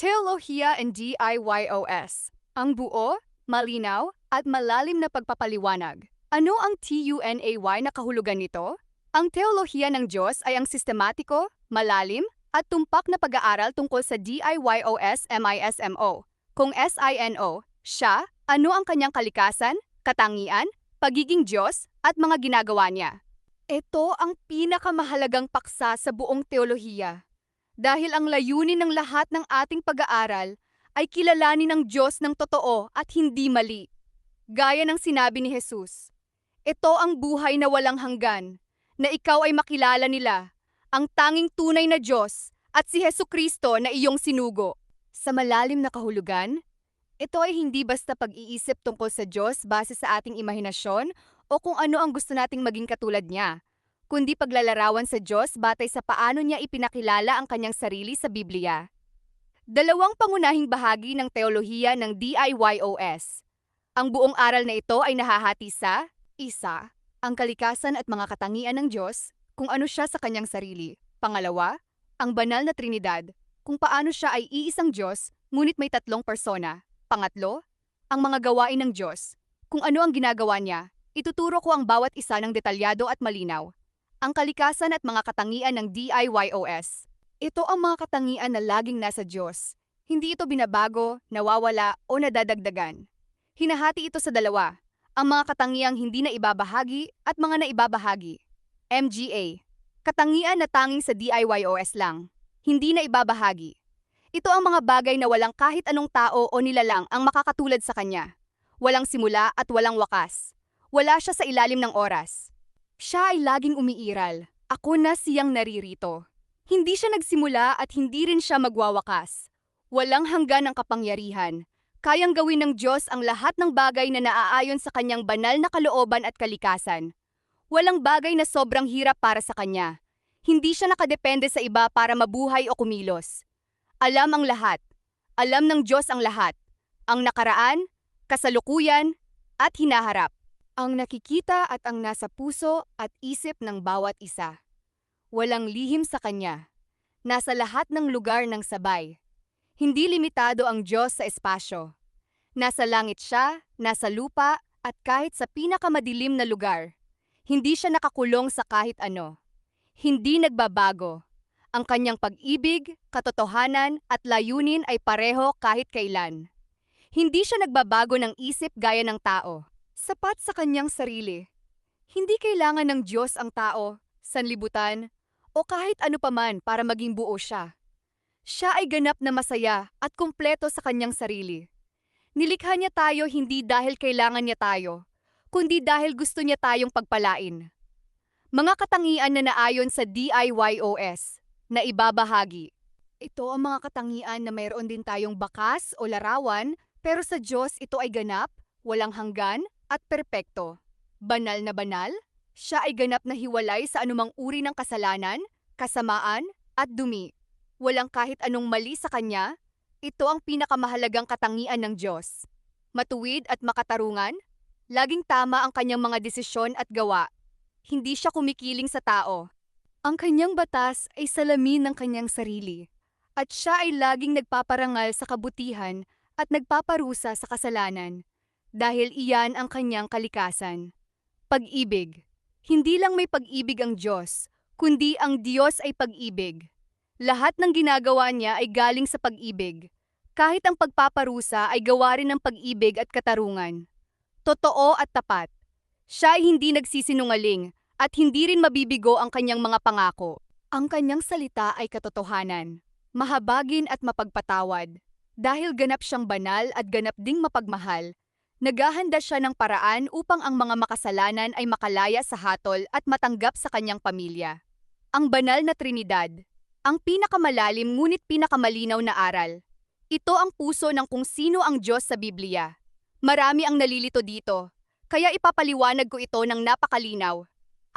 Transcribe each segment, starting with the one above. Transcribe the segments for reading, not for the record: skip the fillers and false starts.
Teolohiya and DIYOS. Ang buo, malinaw, at malalim na pagpapaliwanag. Ano ang TUNAY na kahulugan nito? Ang teolohiya ng Diyos ay ang sistematiko, malalim, at tumpak na pag-aaral tungkol sa DIYOS-MISMO. Kung SINO, siya, ano ang kanyang kalikasan, katangian, pagiging Diyos, at mga ginagawa niya. Ito ang pinakamahalagang paksa sa buong teolohiya. Dahil ang layunin ng lahat ng ating pag-aaral ay kilalanin ng Diyos ng totoo at hindi mali. Gaya ng sinabi ni Jesus, ito ang buhay na walang hanggan, na ikaw ay makilala nila, ang tanging tunay na Diyos at si Hesukristo na iyong sinugo. Sa malalim na kahulugan, ito ay hindi basta pag-iisip tungkol sa Diyos base sa ating imahinasyon o kung ano ang gusto nating maging katulad niya, kundi paglalarawan sa Diyos batay sa paano niya ipinakilala ang kanyang sarili sa Biblia. Dalawang pangunahing bahagi ng teolohiya ng DIYOS. Ang buong aral na ito ay nahahati sa isa, ang kalikasan at mga katangian ng Diyos, kung ano siya sa kanyang sarili. Pangalawa, ang banal na Trinidad, kung paano siya ay iisang Diyos, ngunit may tatlong persona. Pangatlo, ang mga gawain ng Diyos, kung ano ang ginagawa niya. Ituturo ko ang bawat isa ng detalyado at malinaw. Ang kalikasan at mga katangian ng DIYOS. Ito ang mga katangian na laging nasa Diyos. Hindi ito binabago, nawawala o nadadagdagan. Hinahati ito sa dalawa, ang mga katangiang hindi na ibabahagi at mga naibabahagi. MGA. Katangian na tanging sa DIYOS lang. Hindi na ibabahagi. Ito ang mga bagay na walang kahit anong tao o nilalang ang makakatulad sa kanya. Walang simula at walang wakas. Wala siya sa ilalim ng oras. Siya ay laging umiiral. Ako na siyang naririto. Hindi siya nagsimula at hindi rin siya magwawakas. Walang hanggan ang kapangyarihan. Kayang gawin ng Diyos ang lahat ng bagay na naaayon sa kanyang banal na kalooban at kalikasan. Walang bagay na sobrang hirap para sa kanya. Hindi siya nakadepende sa iba para mabuhay o kumilos. Alam ang lahat. Alam ng Diyos ang lahat. Ang nakaraan, kasalukuyan, at hinaharap. Ang nakikita at ang nasa puso at isip ng bawat isa. Walang lihim sa kanya. Nasa lahat ng lugar ng sabay. Hindi limitado ang Diyos sa espasyo. Nasa langit siya, nasa lupa, at kahit sa pinakamadilim na lugar. Hindi siya nakakulong sa kahit ano. Hindi nagbabago. Ang kanyang pag-ibig, katotohanan, at layunin ay pareho kahit kailan. Hindi siya nagbabago ng isip gaya ng tao. Sapat sa kanyang sarili. Hindi kailangan ng Diyos ang tao, sanlibutan, o kahit ano paman para maging buo siya. Siya ay ganap na masaya at kumpleto sa kanyang sarili. Nilikha niya tayo hindi dahil kailangan niya tayo, kundi dahil gusto niya tayong pagpalain. Mga katangian na naayon sa DIYOS, na ibabahagi. Ito ang mga katangian na mayroon din tayong bakas o larawan, pero sa Diyos ito ay ganap, walang hanggan, at perpekto. Banal na banal, siya ay ganap na hiwalay sa anumang uri ng kasalanan, kasamaan, at dumi. Walang kahit anong mali sa kanya, ito ang pinakamahalagang katangian ng Diyos. Matuwid at makatarungan, laging tama ang kanyang mga desisyon at gawa. Hindi siya kumikiling sa tao. Ang kanyang batas ay salamin ng kanyang sarili, at siya ay laging nagpaparangal sa kabutihan at nagpaparusa sa kasalanan. Dahil iyan ang kanyang kalikasan. Pag-ibig. Hindi lang may pag-ibig ang Diyos, kundi ang Diyos ay pag-ibig. Lahat ng ginagawa niya ay galing sa pag-ibig. Kahit ang pagpaparusa ay gawa rin ng pag-ibig at katarungan. Totoo at tapat. Siya ay hindi nagsisinungaling at hindi rin mabibigo ang kanyang mga pangako. Ang kanyang salita ay katotohanan, mahabagin at mapagpatawad. Dahil ganap siyang banal at ganap ding mapagmahal, naghahanda siya ng paraan upang ang mga makasalanan ay makalaya sa hatol at matanggap sa kanyang pamilya. Ang banal na Trinidad, ang pinakamalalim ngunit pinakamalinaw na aral. Ito ang puso ng kung sino ang Diyos sa Biblia. Marami ang nalilito dito, kaya ipapaliwanag ko ito ng napakalinaw.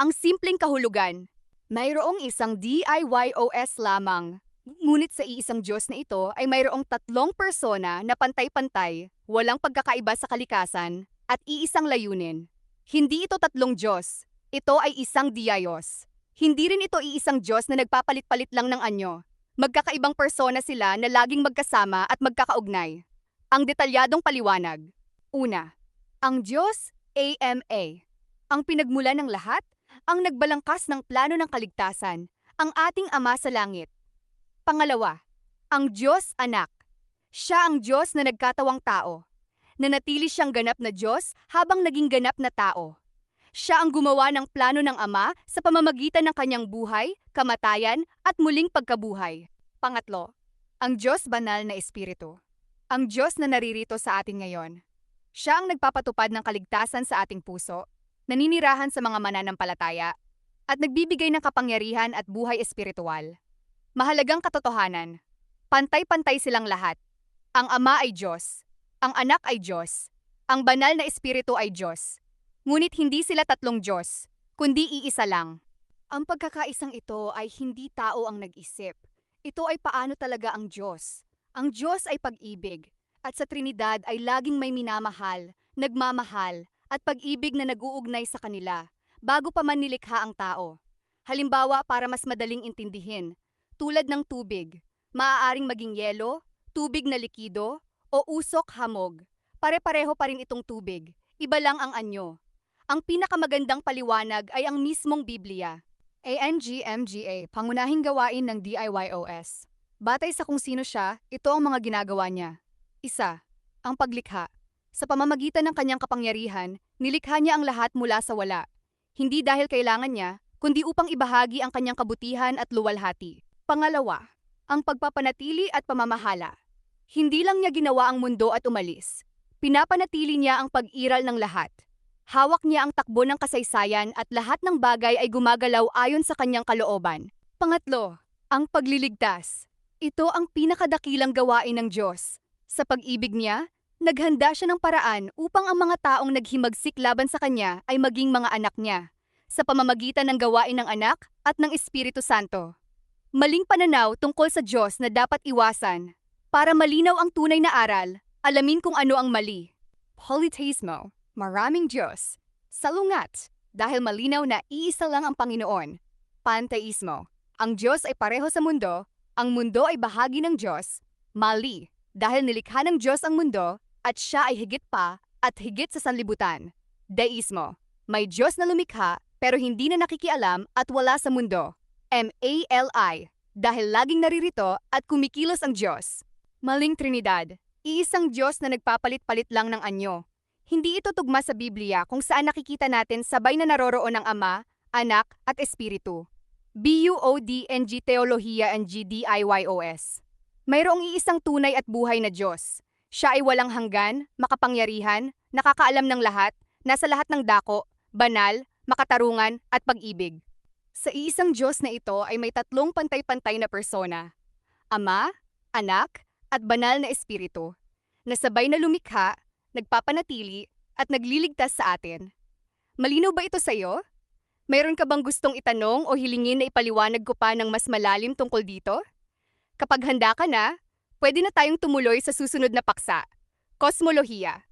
Ang simpleng kahulugan, mayroong isang DIYOS lamang. Ngunit sa iisang Diyos na ito ay mayroong tatlong persona na pantay-pantay, walang pagkakaiba sa kalikasan, at iisang layunin. Hindi ito tatlong Diyos, ito ay isang Diyos. Hindi rin ito iisang Diyos na nagpapalit-palit lang ng anyo. Magkakaibang persona sila na laging magkasama at magkakaugnay. Ang detalyadong paliwanag. Una, ang Diyos, AMA. Ang pinagmula ng lahat, ang nagbalangkas ng plano ng kaligtasan, ang ating Ama sa Langit. Pangalawa, ang Diyos Anak. Siya ang Diyos na nagkatawang tao. Nanatili siyang ganap na Diyos habang naging ganap na tao. Siya ang gumawa ng plano ng Ama sa pamamagitan ng kanyang buhay, kamatayan, at muling pagkabuhay. Pangatlo, ang Diyos Banal na Espiritu. Ang Diyos na naririto sa atin ngayon. Siya ang nagpapatupad ng kaligtasan sa ating puso, naninirahan sa mga mananampalataya, at nagbibigay ng kapangyarihan at buhay espiritual. Mahalagang katotohanan, pantay-pantay silang lahat. Ang Ama ay Diyos, ang Anak ay Diyos, ang Banal na Espiritu ay Diyos. Ngunit hindi sila tatlong Diyos, kundi iisa lang. Ang pagkakaisang ito ay hindi tao ang nag-isip. Ito ay paano talaga ang Diyos. Ang Diyos ay pag-ibig, at sa Trinidad ay laging may minamahal, nagmamahal, at pag-ibig na nag-uugnay sa kanila, bago pa man nilikha ang tao. Halimbawa para mas madaling intindihin, tulad ng tubig, maaaring maging yelo, tubig na likido, o usok hamog. Pare-pareho pa rin itong tubig, iba lang ang anyo. Ang pinakamagandang paliwanag ay ang mismong Biblia. ANGMGA, pangunahing gawain ng DIYOS. Batay sa kung sino siya, ito ang mga ginagawa niya. Isa, ang paglikha. Sa pamamagitan ng kanyang kapangyarihan, nilikha niya ang lahat mula sa wala. Hindi dahil kailangan niya, kundi upang ibahagi ang kanyang kabutihan at luwalhati. Pangalawa, ang pagpapanatili at pamamahala. Hindi lang niya ginawa ang mundo at umalis. Pinapanatili niya ang pag-iral ng lahat. Hawak niya ang takbo ng kasaysayan at lahat ng bagay ay gumagalaw ayon sa kanyang kalooban. Pangatlo, ang pagliligtas. Ito ang pinakadakilang gawain ng Diyos. Sa pag-ibig niya, naghanda siya ng paraan upang ang mga taong naghimagsik laban sa kanya ay maging mga anak niya, sa pamamagitan ng gawain ng anak at ng Espiritu Santo. Maling pananaw tungkol sa Diyos na dapat iwasan. Para malinaw ang tunay na aral, alamin kung ano ang mali. Polytheismo. Maraming Diyos. Salungat, dahil malinaw na iisa lang ang Panginoon. Panteismo. Ang Diyos ay pareho sa mundo, ang mundo ay bahagi ng Diyos. Mali, dahil nilikha ng Diyos ang mundo, at siya ay higit pa at higit sa sanlibutan. Deismo. May Diyos na lumikha, pero hindi na nakikialam at wala sa mundo. MALI. Dahil laging naririto at kumikilos ang Diyos. Maling Trinidad. Iisang Diyos na nagpapalit-palit lang ng anyo. Hindi ito tugma sa Biblia kung saan nakikita natin sabay na naroroon ang Ama, Anak, at Espiritu. BUODNG Teolohiya and GDIYOS. Mayroong iisang tunay at buhay na Diyos. Siya ay walang hanggan, makapangyarihan, nakakaalam ng lahat, nasa lahat ng dako, banal, makatarungan, at pag-ibig. Sa iisang Diyos na ito ay may tatlong pantay-pantay na persona. Ama, Anak, at Banal na Espiritu, na sabay na lumikha, nagpapanatili, at nagliligtas sa atin. Malinaw ba ito sa iyo? Mayroon ka bang gustong itanong o hilingin na ipaliwanag ko pa ng mas malalim tungkol dito? Kapag handa ka na, pwede na tayong tumuloy sa susunod na paksa, Kosmolohiya.